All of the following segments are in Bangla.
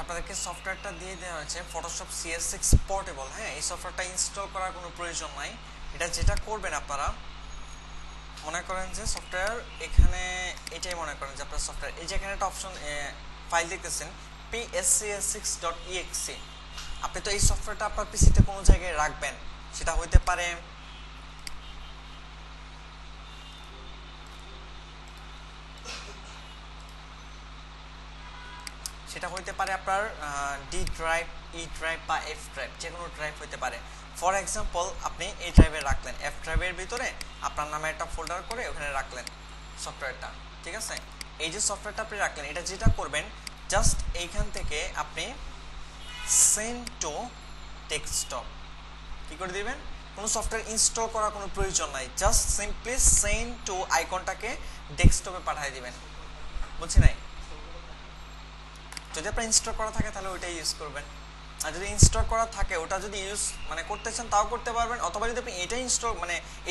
আপনাদেরকে সফটওয়্যারটা দিয়ে দেওয়া হয়েছে ফটোশপ CS6 পোর্টেবল। হ্যাঁ, এই সফটওয়্যারটা ইনস্টল করার কোনো প্রয়োজন নাই। এটা যেটা করবেন আপনারা মনে করেন যে সফটওয়্যার এখানে এটাই মনে করেন যে আপনার সফটওয়্যার, এই যে এখানে একটা অপশন ফাইল দেখতেছেন pscs6.exe। আপনি তো এই সফটওয়্যারটা আপনার পিসিতে কোনো জায়গায় রাখবেন, সেটা হইতে পারে আপনার ডি ড্রাইভ, ই ড্রাইভ বা এফ ড্রাইভ, যে কোনো ড্রাইভ হইতে পারে। ফর এক্সাম্পল আপনি এই ড্রাইভে রাখলেন, এফ ড্রাইভের ভিতরে আপনার নামে একটা ফোল্ডার করে ওখানে রাখলেন সফটওয়্যারটা, ঠিক আছে। এই যে সফটওয়্যারটা আপনি রাখলেন, এটা যেটা করবেন জাস্ট এইখান থেকে আপনি সেন্ড টু ডেস্কটপ কি করে দিবেন। কোনো সফটওয়্যার ইনস্টল করার কোনো প্রয়োজন নাই, জাস্ট সিম্পলি সেন্ড টু আইকনটাকে ডেস্কটপে পাঠিয়ে দিবেন। বুঝছি নাই? যদি আপনার ইনস্টল করা থাকে তাহলে ওইটাই ইউজ করবেন, আর যদি ইনস্টল করা থাকে ওটা যদি ইউজ করতে চান তাও করতে পারবেন, অথবা যদি আপনি এটা ইনস্টল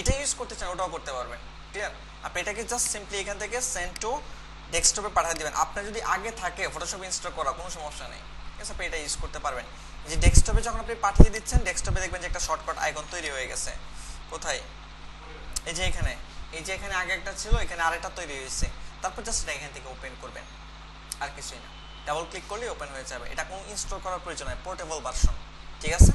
এটা ইউজ করতে চান ওটাও করতে পারবেন। ক্লিয়ার? আপনি এটাকে জাস্ট সিম্পলি এখান থেকে সেন্ড টু ডেস্কটপে পাঠিয়ে দিবেন। আপনার যদি আগে থাকে ফটোশপ ইনস্টল করা কোনো সমস্যা নেই, ঠিক আছে, আপনি এটা ইউজ করতে পারবেন। এই যে ডেস্কটপে যখন আপনি পাঠিয়ে দিচ্ছেন, ডেস্কটপে দেখবেন যে একটা শর্টকাট আইকন তৈরি হয়ে গেছে। কোথায়? এই যে এখানে, আগে একটা ছিল, এখানে আরেকটা তৈরি হয়েছে। তারপর জাস্ট এটা এখান থেকে ওপেন করবেন, আর কিছুই না। ডাবল ক্লিক করলে ওপেন হয়ে যাবে। এটা কোনো ইনস্টল করার প্রয়োজন নাই, পোর্টেবল ভার্সন, ঠিক আছে।